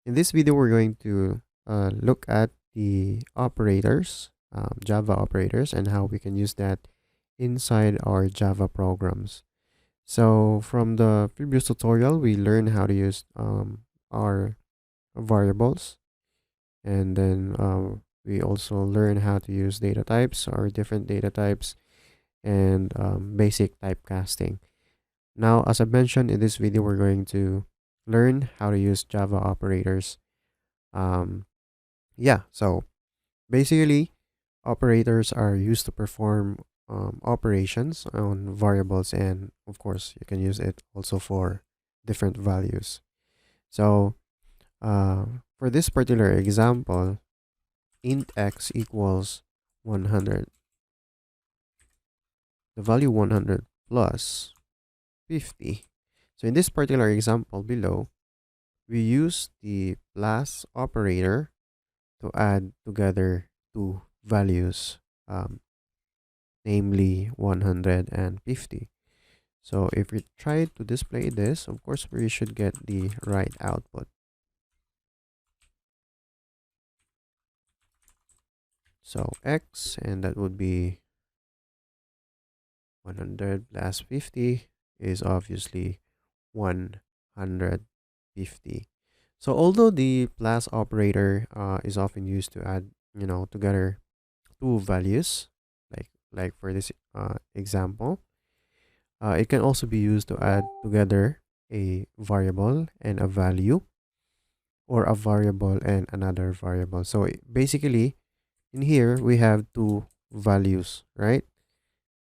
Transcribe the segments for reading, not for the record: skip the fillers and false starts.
In this video, we're going to look at the operators, Java operators, and how we can use that inside our Java programs. So from the previous tutorial, we learned how to use our variables, and then we also learn how to use data types or different data types and basic typecasting. Now, as I mentioned in this video, we're going to learn how to use Java operators. Um, yeah, so basically, operators are used to perform operations on variables, and of course, you can use it also for different values. So, for this particular example, int x equals 100. The value 100 plus 50. So in this particular example below, we use the plus operator to add together two values, namely 100 and 50. So if we try to display this, of course, we should get the right output. So x, and that would be 100 plus 50 is obviously 150. So although the plus operator is often used to add, together two values, like for this example, it can also be used to add together a variable and a value, or a variable and another variable. So basically, in here we have two values, right?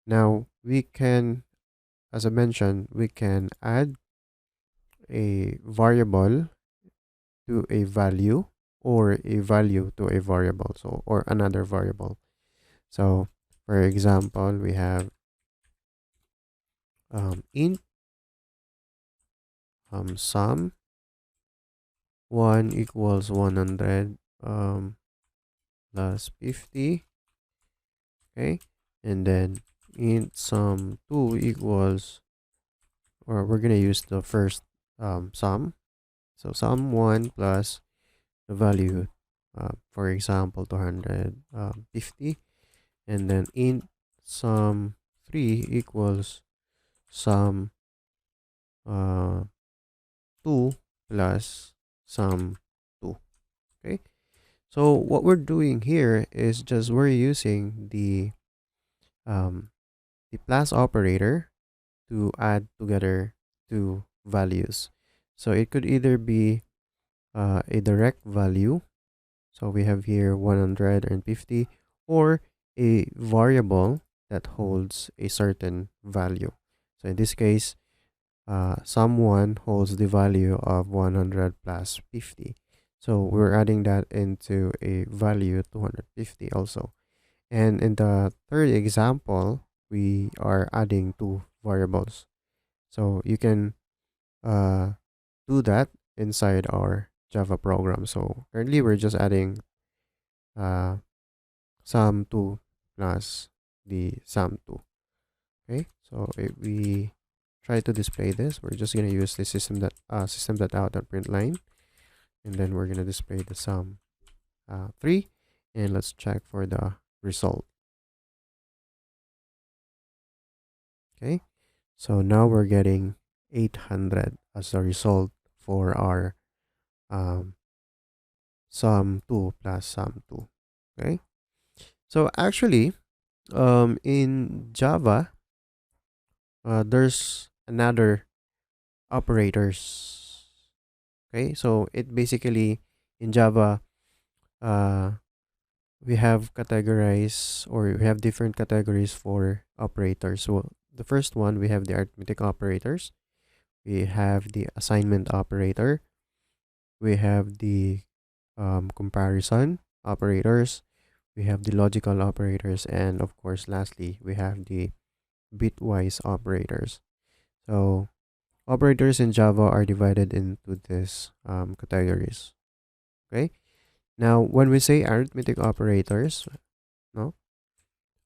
Now we can, as I mentioned, we can add a variable to a value, or a value to a variable, so or another variable. So for example, we have int sum 1 equals 100 plus 50. Okay, and then int sum 2 equals, or we're gonna use the first sum, so sum 1 plus the value, for example 250, and then int sum 3 equals sum 2 plus sum 2. Okay, so what we're doing here is just we're using the plus operator to add together two values. So it could either be a direct value, so we have here 150, or a variable that holds a certain value. So in this case, someone holds the value of 100 plus 50. So we're adding that into a value 250 also. And in the third example, we are adding two variables. So you can do that inside our Java program. So currently we're just adding uh, sum 2 plus the sum 2. Okay, so if we try to display this, we're just gonna use the system.out.println, and then we're gonna display the sum 3, and let's check for the result. Okay, so now we're getting 800 as a result for our um, sum 2 plus sum 2. Okay, so actually, in Java, there's another operators. Okay, so it basically, in Java, uh, we have categorized, or we have different categories for operators. So the first one, we have the arithmetic operators, we have the assignment operator, we have the comparison operators, we have the logical operators, and of course, lastly, we have the bitwise operators. So operators in Java are divided into these categories. Okay. Now, when we say arithmetic operators, no,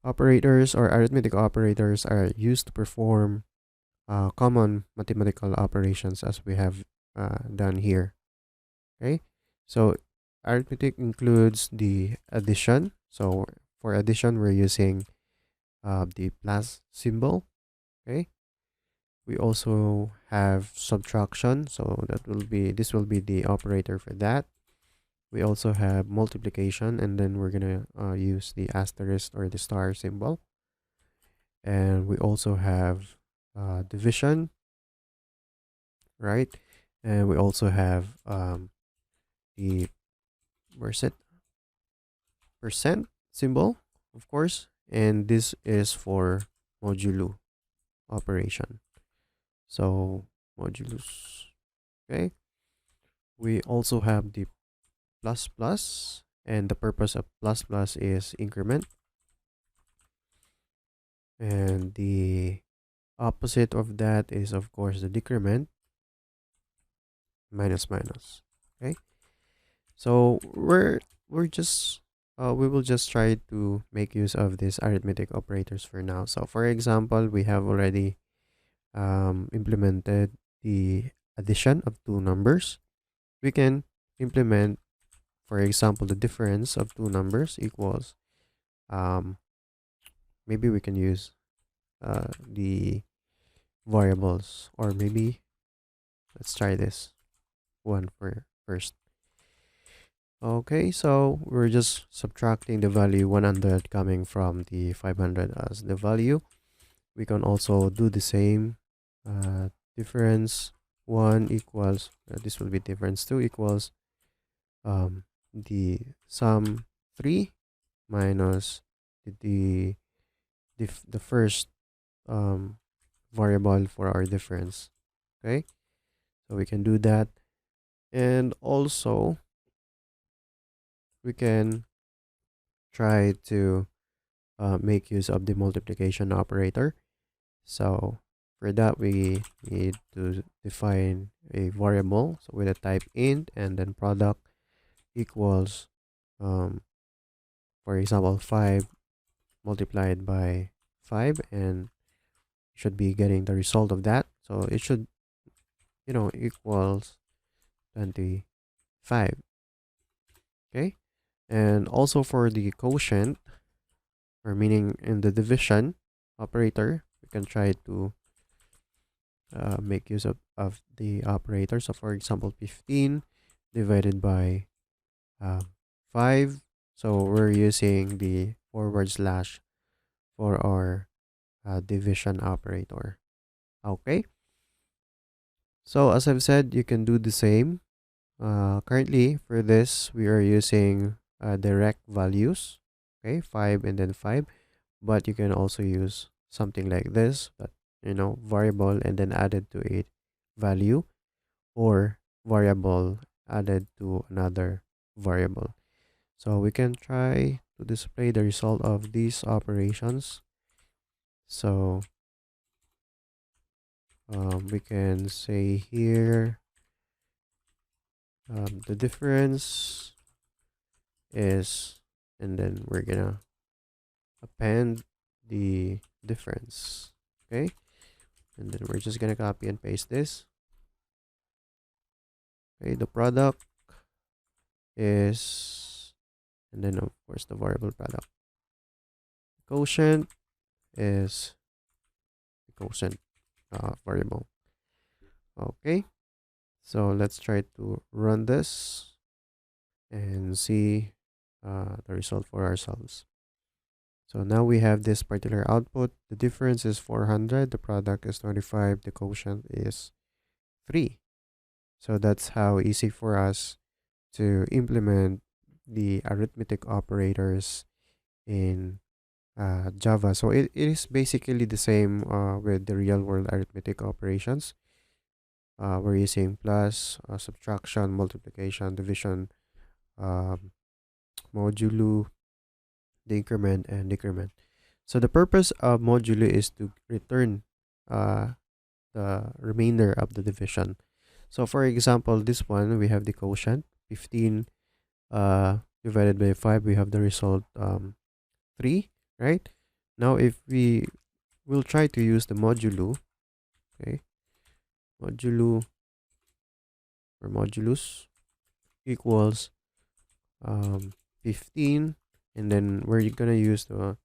operators or arithmetic operators are used to perform common mathematical operations, as we have done here. Okay. So arithmetic includes the addition. So for addition, we're using the plus symbol. Okay. We also have subtraction. So this will be the operator for that. We also have multiplication, and then we're gonna use the asterisk or the star symbol. And we also have division, right? And we also have the where's it percent symbol, of course, and this is for modulo operation. So modulus. Okay. We also have the plus plus, and the purpose of plus plus is increment, and the opposite of that is of course the decrement, minus minus. Okay. So we're just we will just try to make use of these arithmetic operators for now. So for example, we have already implemented the addition of two numbers. We can implement, for example, the difference of two numbers equals, um, maybe we can use the variables, or maybe let's try this one for first. Okay, so we're just subtracting the value 100 coming from the 500 as the value. We can also do the same. Difference 1 equals, this will be difference 2 equals the sum 3 minus the first variable for our difference. Okay, so we can do that. And also we can try to make use of the multiplication operator. So for that, we need to define a variable, so with a type int, and then product equals, for example, 5 multiplied by 5, and should be getting the result of that. So it should, equals 25. Okay. And also for the quotient, or meaning in the division operator, we can try to make use of the operator. So for example, 15 divided by 5. So we're using the forward slash for our division operator. Okay. So as I've said, you can do the same. Currently for this, we are using direct values. Okay, 5 and then 5. But you can also use something like this, that variable and then added to a value, or variable added to another variable. So we can try to display the result of these operations. So we can say here the difference is, and then we're gonna append the difference. Okay, and then we're just gonna copy and paste this. Okay, the product is, and then of course the variable product. Quotient is the quotient variable. Okay, so let's try to run this and see the result for ourselves. So now we have this particular output. The difference is 400, the product is 25, the quotient is 3. So that's how easy for us to implement the arithmetic operators in Java. So it is basically the same with the real world arithmetic operations. We're using plus, subtraction, multiplication, division, modulo, the increment, and decrement. So the purpose of modulo is to return the remainder of the division. So for example, this one, we have the quotient 15 divided by 5, we have the result 3, right? Now if we will try to use the modulo, okay, modulo or modulus, equals 15, and then we're gonna use the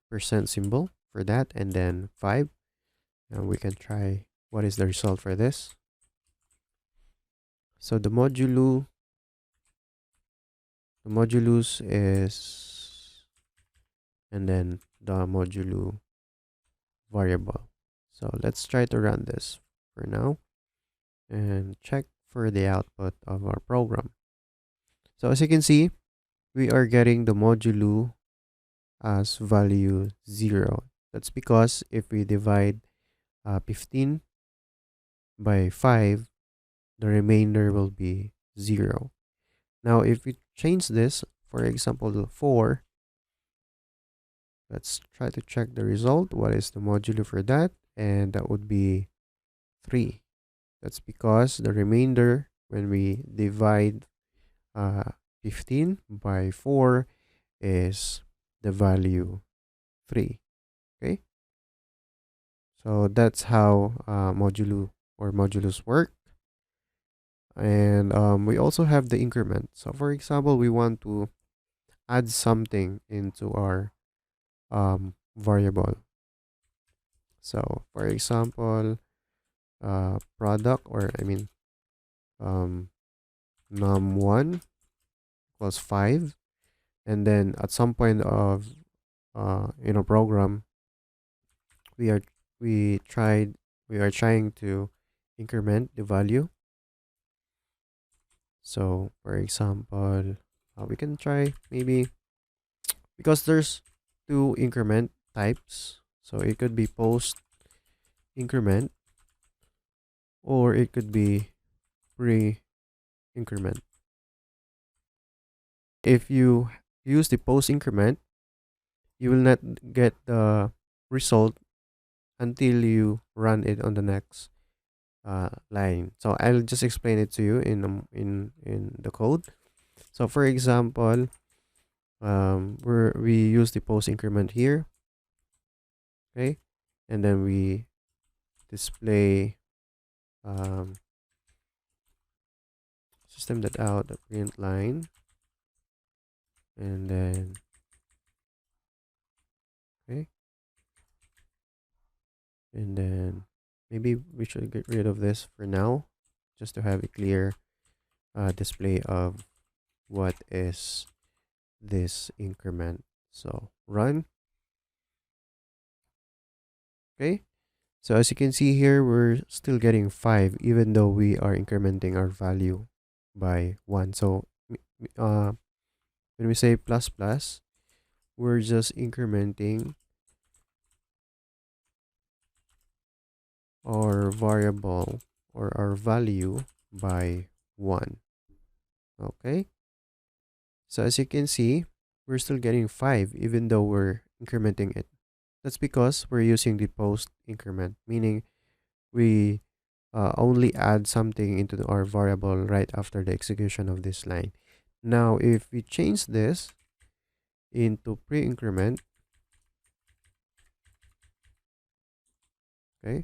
percent symbol for that, and then 5, and we can try what is the result for this. So the modulus is, and then the modulo variable. So let's try to run this for now and check for the output of our program. So as you can see, we are getting the modulo as value 0. That's because if we divide 15 by 5, the remainder will be 0. Now, if we change this, for example, to 4, let's try to check the result. What is the modulo for that? And that would be 3. That's because the remainder, when we divide 15 by 4, is the value 3. Okay? So that's how modulo or modulus work. And we also have the increment. So for example, we want to add something into our variable. So for example, product, or I mean num1 equals 5, and then at some point of in a program, we are we tried we are trying to increment the value. So for example, we can try maybe, because there's two increment types, so it could be post increment or it could be pre increment. If you use the post increment, you will not get the result until you run it on the next line. So I'll just explain it to you in the code. So for example, we use the post increment here, okay, and then we display system that out the print line, and then okay, and then maybe we should get rid of this for now, just to have a clear display of what is this increment. So run. Okay, so as you can see here, we're still getting 5 even though we are incrementing our value by 1. So when we say plus plus, we're just incrementing our variable or our value by 1. Okay, so as you can see, we're still getting 5 even though we're incrementing it. That's because we're using the post increment, meaning we only add something into our variable right after the execution of this line. Now, if we change this into pre-increment, okay,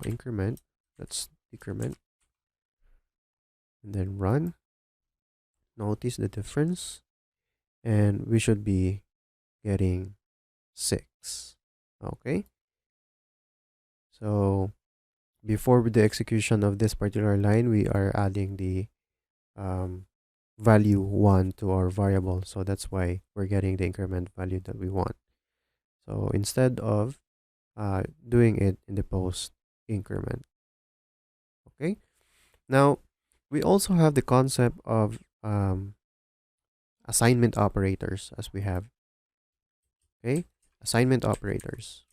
increment, let's decrement, and then run. Notice the difference, and we should be getting 6. Okay, so before the execution of this particular line, we are adding the value 1 to our variable, so that's why we're getting the increment value that we want. So instead of doing it in the post increment. Okay, now we also have the concept of assignment operators, as we have. Okay, assignment operators.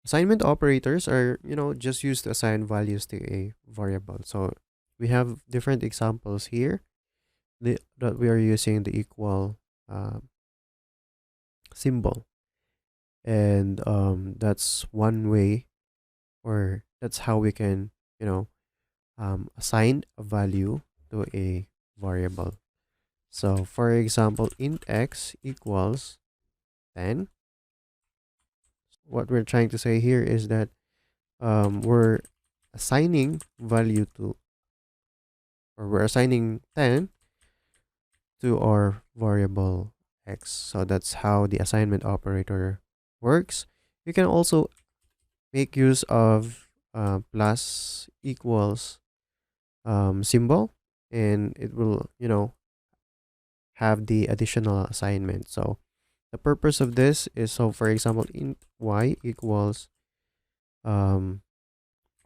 Assignment operators are, just used to assign values to a variable. So we have different examples here that we are using the equal symbol, and that's one way, or that's how we can, assign a value to a variable. So for example, int x equals 10. What we're trying to say here is that we're assigning value to or we're assigning 10 to our variable x. So that's how the assignment operator works. You can also make use of plus equals symbol, and it will, have the additional assignment. So the purpose of this is, so for example, int y equals um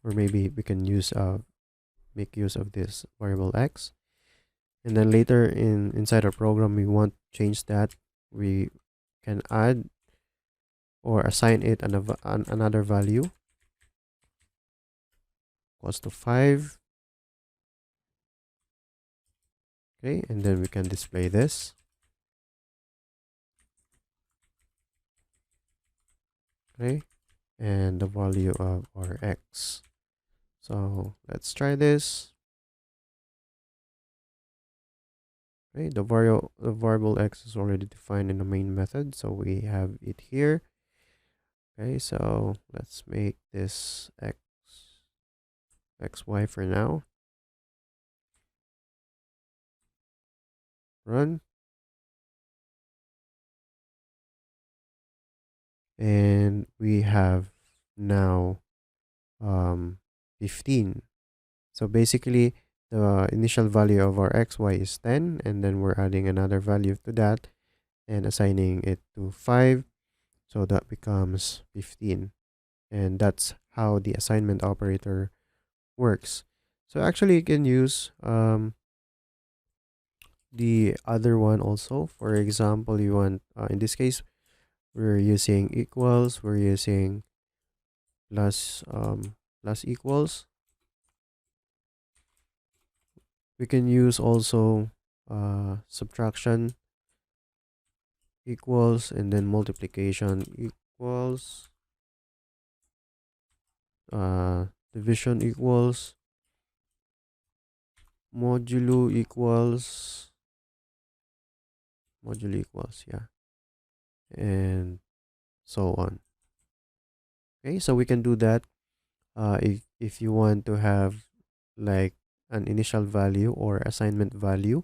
or maybe we can use make use of this variable x, and then later inside our program we want to change that. We can add or assign it another value equals to 5. Okay, and then we can display this. Okay, and the value of our x. So let's try this. Okay, the variable x is already defined in the main method, so we have it here. Okay, so let's make this xy for now. Run. And we have now 15. So basically the initial value of our xy is 10, and then we're adding another value to that and assigning it to 5, so that becomes 15. And that's how the assignment operator works. So actually you can use the other one also. For example, you want in this case we're using equals, we're using plus equals. We can use also subtraction equals, and then multiplication equals, division equals, modulo equals, yeah, and so on. Okay, so we can do that if you want to have like an initial value or assignment value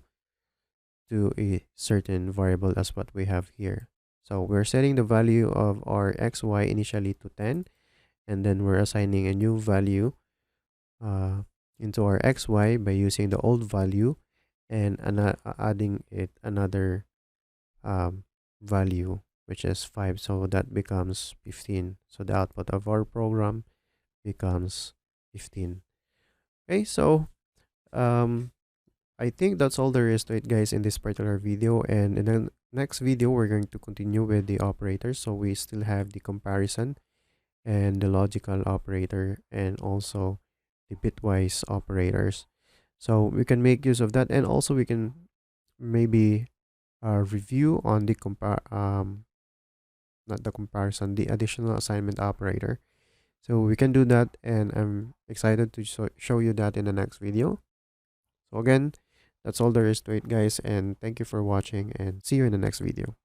to a certain variable, as what we have here. So we're setting the value of our xy initially to 10, and then we're assigning a new value into our xy by using the old value and adding it another value, which is 5. So that becomes 15. So the output of our program becomes 15. Okay, so um, I think that's all there is to it, guys, in this particular video. And in the next video, we're going to continue with the operators. So we still have the comparison and the logical operator, and also the bitwise operators. So we can make use of that, and also we can maybe review on the not the comparison, the additional assignment operator. So we can do that, and I'm excited to show you that in the next video. So again, that's all there is to it, guys, and thank you for watching, and see you in the next video.